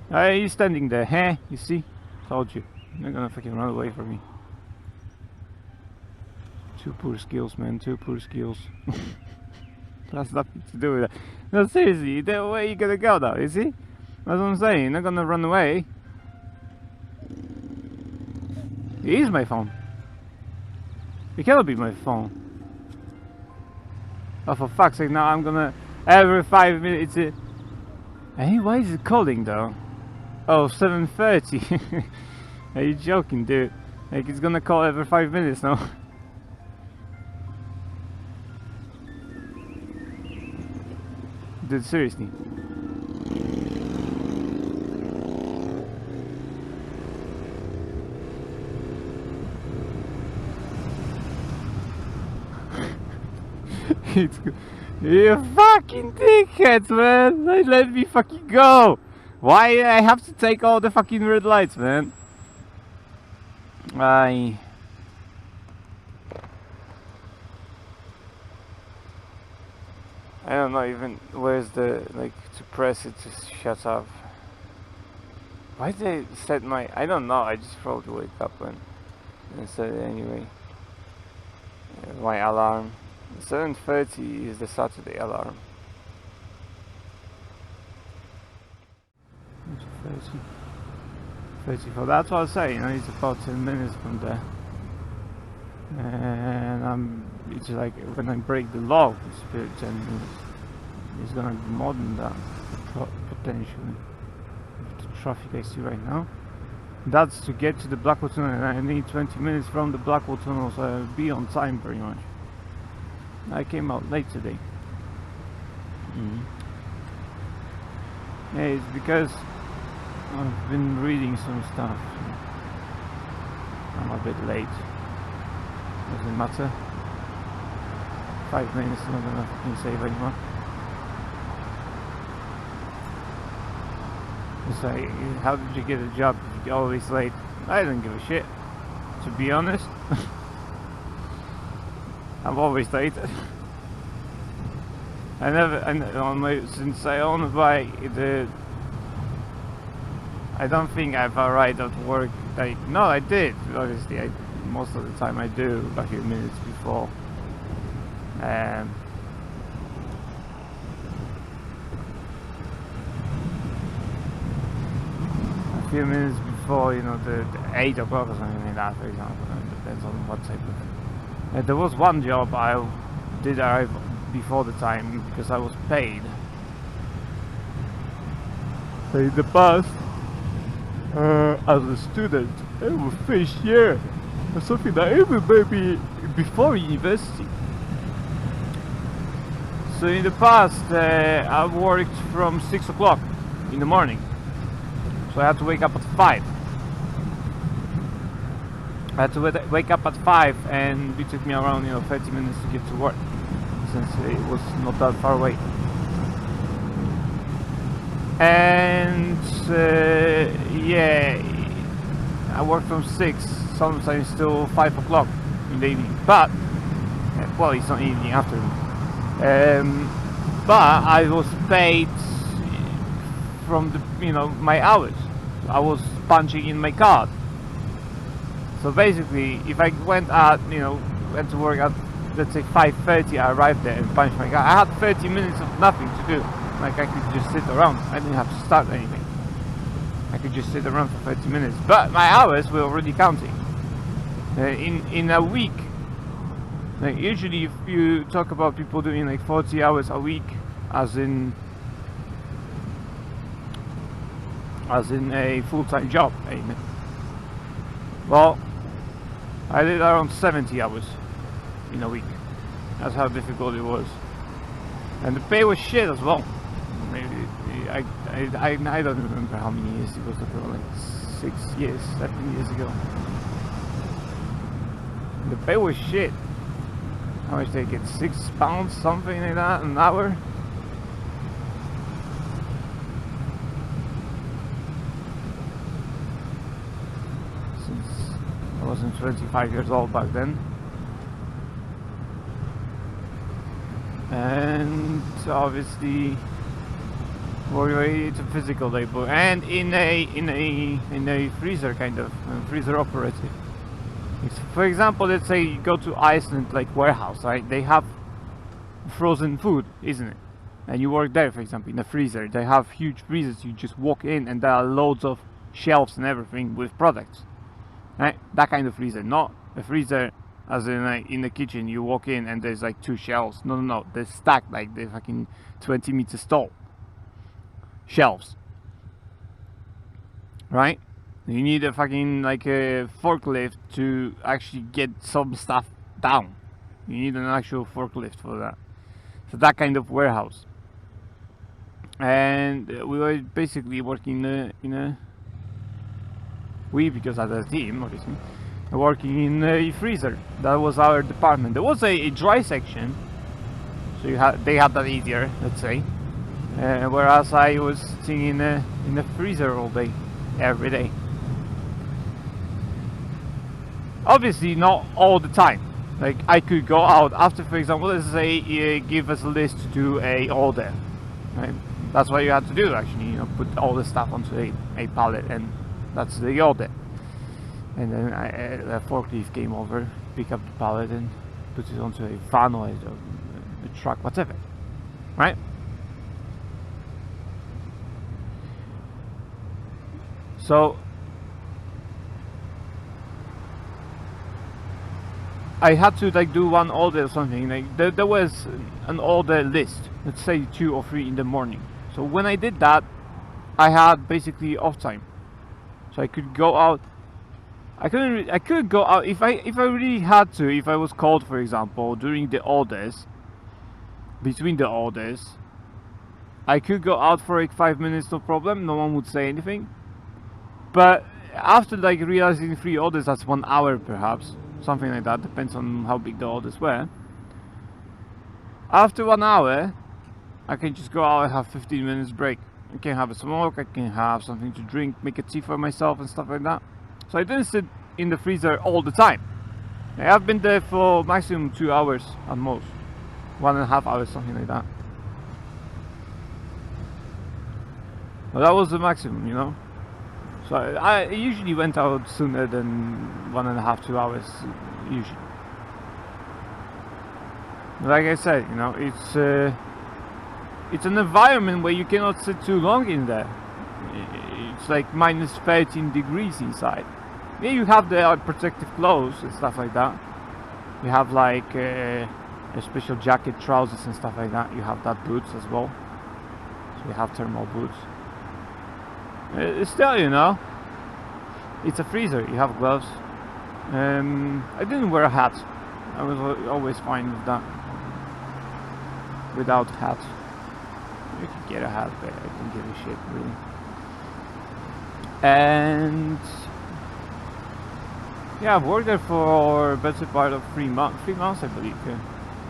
He's standing there, huh? You see? Told you. You're not gonna fucking run away from me. Two poor skills, man. Two poor skills. That's nothing to do with that. No, seriously, where you gonna go now, you see? That's what I'm saying. You're not gonna run away. It is my phone. It cannot be my phone. Oh, for fuck's sake, now I'm gonna... Every 5 minutes... Hey, why is it calling though? Oh, 7:30. Are you joking, dude? Like, it's gonna call every 5 minutes now. Dude, seriously. You fucking dickheads, man! Let me fucking go! Why I have to take all the fucking red lights, man? I don't know even where's the, like, to press it to shut off. Why did they set my... I don't know, I just probably wake up and set it anyway. My alarm. 7:30 is the Saturday alarm. 34. That's what I was saying. It's about 10 minutes from there, and it's like when I break the law, it's 10 minutes. It's gonna be more than that, potentially. With the traffic I see right now. That's to get to the Blackwell Tunnel, and I need 20 minutes from the Blackwell Tunnel, so I'll be on time pretty much. I came out late today. Yeah, it's because I've been reading some stuff. I'm a bit late. Doesn't matter. 5 minutes is not gonna fucking save anymore. It's like, how did you get a job if you're always late? I don't give a shit, to be honest. I'm always late. Since I own a bike, I don't think I've arrived at work. No, I did. Obviously, most of the time I do a few minutes before. A few minutes before, you know, the 8 o'clock or something like that, for example. It depends on what type of... there was one job I did arrive before the time because I was paid. So in the past, as a student, I was first year or something like even maybe before university. So in the past, I worked from 6 o'clock in the morning. So I had to wake up at 5. I had to wake up at 5, and it took me around 30 minutes to get to work, since it was not that far away. And yeah, I worked from 6, sometimes till 5 o'clock in the evening. But well, it's not evening, afternoon. But I was paid from the my hours. I was punching in my card. So basically, if I went went to work at, let's say 5:30, I arrived there and punched my card, I had 30 minutes of nothing to do. Like, I could just sit around. I didn't have to start anything. I could just sit around for 30 minutes. But my hours were already counting. In a week, like, usually if you talk about people doing like 40 hours a week, as in a full-time job, well, I did around 70 hours in a week. That's how difficult it was. And the pay was shit as well. Maybe I don't remember how many years it was ago, like 6 years, 7 years ago. The pay was shit. How much they get? £6, something like that, an hour. Since I wasn't 25 years old back then. And obviously or it's a physical labor, and in a freezer kind of freezer operative. For example, let's say you go to Iceland, like warehouse, right? They have frozen food, isn't it? And you work there, for example, in a freezer. They have huge freezers. You just walk in, and there are loads of shelves and everything with products, right? That kind of freezer, not a freezer as in like in the kitchen. You walk in and there's like 2 shelves. No, they're stacked like they're fucking 20 meters tall shelves, right? You need a fucking like a forklift to actually get some stuff down. You need an actual forklift for that. So that kind of warehouse. And we were basically working because as a team, obviously, working in a freezer. That was our department. There was a dry section, so they had that easier, let's say. Whereas I was sitting in a freezer all day, every day. Obviously not all the time. Like I could go out after, for example, let's say give us a list to do a order, right? That's what you had to do actually, put all the stuff onto a pallet, and that's the order. And then a forklift came over, pick up the pallet and put it onto a van or a truck, whatever, right? So I had to like do one order or something. Like there was an order list, let's say 2 or 3 in the morning. So when I did that, I had basically off time, so I could go out. I could go out if I really had to. If I was called, for example, during the orders, between the orders, I could go out for like 5 minutes, no problem. No one would say anything. But after like realizing 3 orders, that's 1 hour perhaps. Something like that, depends on how big the orders were. After 1 hour, I can just go out and have 15 minutes break. I can have a smoke, I can have something to drink, make a tea for myself and stuff like that. So I didn't sit in the freezer all the time. I've been there for maximum 2 hours at most. 1.5 hours, something like that. But that was the maximum, So I usually went out sooner than 1.5, 2 hours, usually. Like I said, it's an environment where you cannot sit too long in there. It's like minus 13 degrees inside. Yeah, you have the protective clothes and stuff like that. You have like a special jacket, trousers and stuff like that. You have that boots as well. So you have thermal boots. Still, it's a freezer. You have gloves. I didn't wear a hat. I was always fine with that. Without hat. You could get a hat, but I didn't give a shit really. And yeah, I've worked there for a better part of 3 months. 3 months, I believe. Yeah.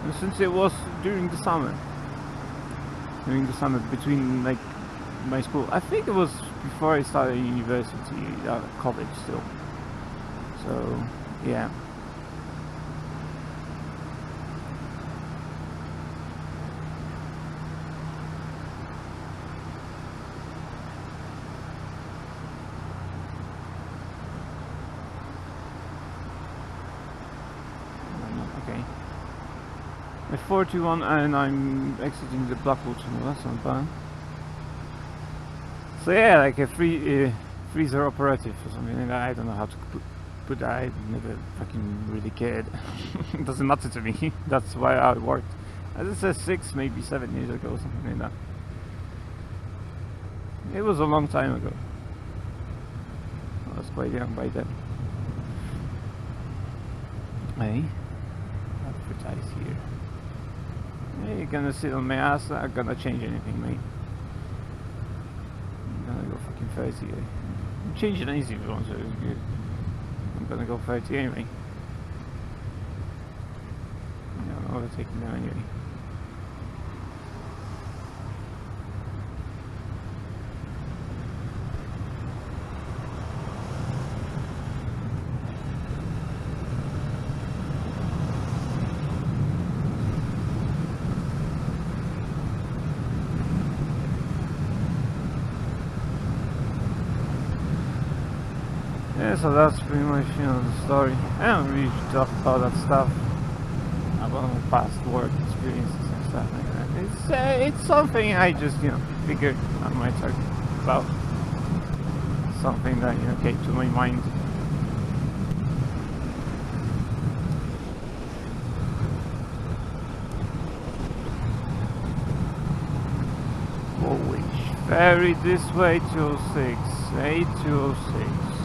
And since it was during the summer. Between like my school. I think it was before I started university, college still. So, yeah. Okay. At 41 and I'm exiting the Blackpool tunnel, that's not bad. So yeah, like a freezer operative or something like that. I don't know how to put that. I never fucking really cared. It doesn't matter to me. That's why I worked. As it says 6, maybe 7 years ago or something like that. It was a long time ago. I was quite young by then. Hey, advertise here. Hey, you're gonna sit on my ass? I'm not gonna change anything, mate. I'm gonna go fucking 30. I'm changing easy if you want, so it's good. I'm gonna go 30 anyway. Yeah, I'm overtaking now anyway. Yeah, so that's pretty much, the story. I don't really talk about that stuff, about my past work experiences and stuff like that. It's something I just, figured I might talk about. Something that, came to my mind. Woolwich Ferry this way, 206, 8206.